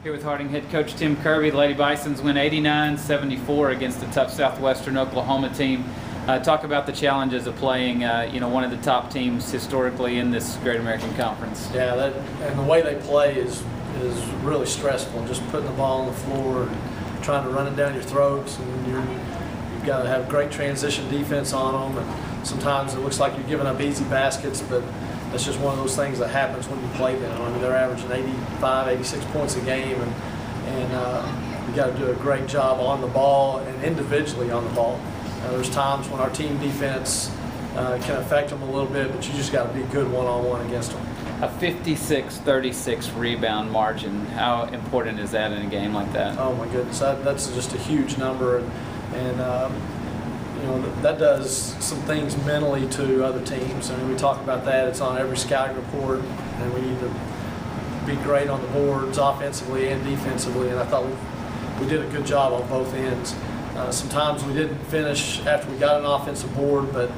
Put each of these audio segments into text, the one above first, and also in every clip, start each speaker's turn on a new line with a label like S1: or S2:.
S1: Here with Harding head coach Tim Kirby. The Lady Bisons win 89-74 against the tough Southwestern Oklahoma team. Talk about the challenges of playing, one of the top teams historically in this Great American Conference.
S2: Yeah, and the way they play is really stressful. Just putting the ball on the floor and trying to run it down your throats, and you've got to have great transition defense on them. And sometimes it looks like you're giving up easy baskets, but that's just one of those things that happens when you play them. I mean, they're averaging 85, 86 points a game, and you got to do a great job on the ball and individually on the ball. There's times when our team defense can affect them a little bit, but you just got to be good one-on-one against them.
S1: A 56-36 rebound margin. How important is that in a game like that?
S2: Oh my goodness, that's just a huge number, and that does some things mentally to other teams. I mean, we talk about that. It's on every scouting report, and we need to be great on the boards offensively and defensively. And I thought we did a good job on both ends. Sometimes we didn't finish after we got an offensive board, but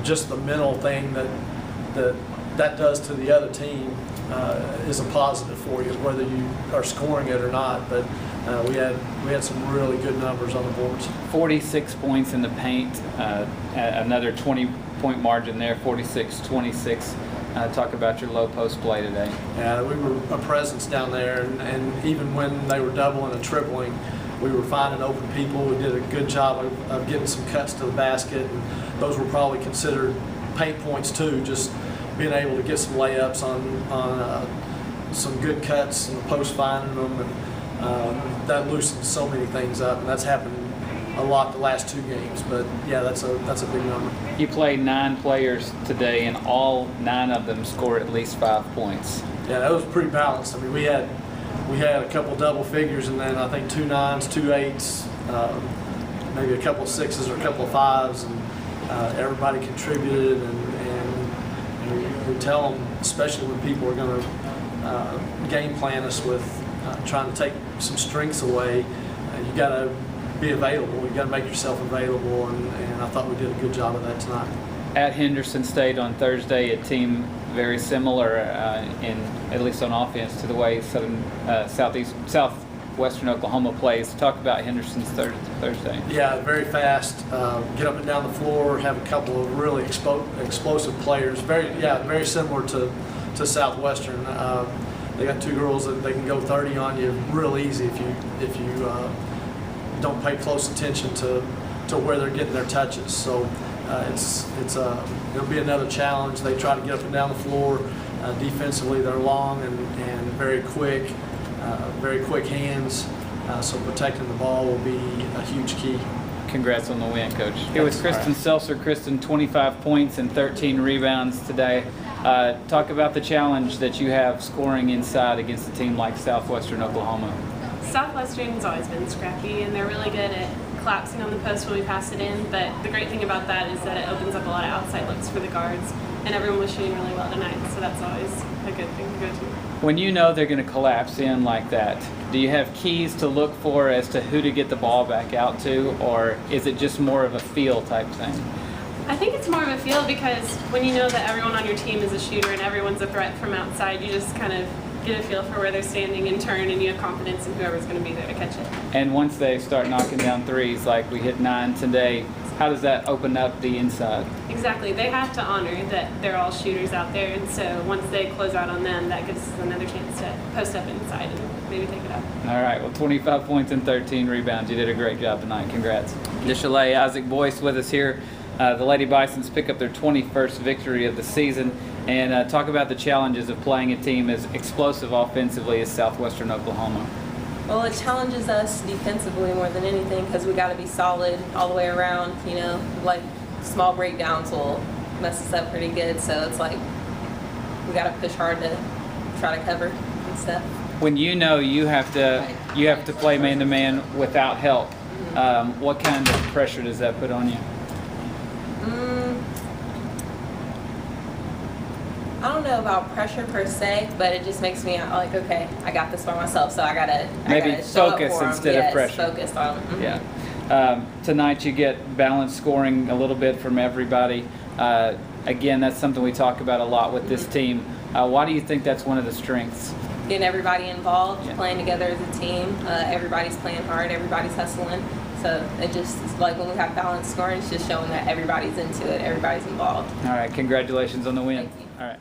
S2: just the mental thing that does to the other team is a positive for you, whether you are scoring it or not. But we had some really good numbers on the boards. 46
S1: points in the paint, another 20-point margin there, 46-26. Talk about your low post play today.
S2: Yeah, we were a presence down there, and even when they were doubling and tripling, we were finding open people. We did a good job of getting some cuts to the basket, and those were probably considered paint points too, just being able to get some layups on some good cuts and post finding them, and that loosened so many things up, and that's happened a lot the last two games. But yeah, that's a big number.
S1: You played 9 players today, and all 9 of them scored at least 5 points.
S2: Yeah, that was pretty balanced. I mean, we had a couple double figures, and then I think 2 9s, 2 8s, maybe a couple of 6s or a couple of 5s, and everybody contributed. And we tell them, especially when people are going to game plan us with trying to take some strengths away, you got to be available. You got to make yourself available, and I thought we did a good job of that tonight.
S1: At Henderson State on Thursday, a team very similar in at least on offense to the way Southwestern Oklahoma plays. Talk about Henderson's Thursday.
S2: Yeah, very fast. Get up and down the floor. Have a couple of really explosive players. Very similar to Southwestern. They got 2 girls that they can go 30 on you real easy if you don't pay close attention to where they're getting their touches. So it'll be another challenge. They try to get up and down the floor. Defensively, they're long and very quick hands. So protecting the ball will be a huge key.
S1: Congrats on the win, Coach. Here with Kristen Seltzer. Kristen, 25 points and 13 rebounds today. Talk about the challenge that you have scoring inside against a team like Southwestern Oklahoma.
S3: Southwestern's always been scrappy, and they're really good at collapsing on the post when we pass it in, but the great thing about that is that it opens up a lot of outside looks for the guards, and everyone was shooting really well tonight, so that's always a good thing to go to.
S1: When you know they're going to collapse in like that, do you have keys to look for as to who to get the ball back out to, or is it just more of a feel type thing?
S3: I think it's more of a feel, because when you know that everyone on your team is a shooter and everyone's a threat from outside, you just kind of get a feel for where they're standing and turn, and you have confidence in whoever's going to be there to catch it.
S1: And once they start knocking down threes, like we hit 9 today, how does that open up the inside?
S3: Exactly. They have to honor that they're all shooters out there, and so once they close out on them, that gives us another chance to post up inside and maybe take it up.
S1: All right. Well, 25 points and 13 rebounds. You did a great job tonight. Congrats. Dishalay, Isaac Boyce with us here. The Lady Bisons pick up their 21st victory of the season, and talk about the challenges of playing a team as explosive offensively as Southwestern Oklahoma.
S4: Well, it challenges us defensively more than anything, because we got to be solid all the way around. Like small breakdowns will mess us up pretty good, so it's like we got to push hard to try to cover and stuff.
S1: When you know you have to play man-to-man without help, what kind of pressure does that put on you?
S4: I don't know about pressure per se, but it just makes me like, okay, I got this by myself, so I gotta
S1: focus instead of pressure.
S4: Focus on. Mm-hmm.
S1: Yeah. Tonight you get balanced scoring a little bit from everybody. Again, that's something we talk about a lot with this team. Why do you think that's one of the strengths?
S4: getting everybody involved,
S1: Yeah.
S4: playing together as a team. Everybody's playing hard, everybody's hustling. So it just is like when we have balanced scoring, it's just showing that everybody's into it, everybody's involved.
S1: All right, congratulations on the win.
S4: Thank you.
S1: All right.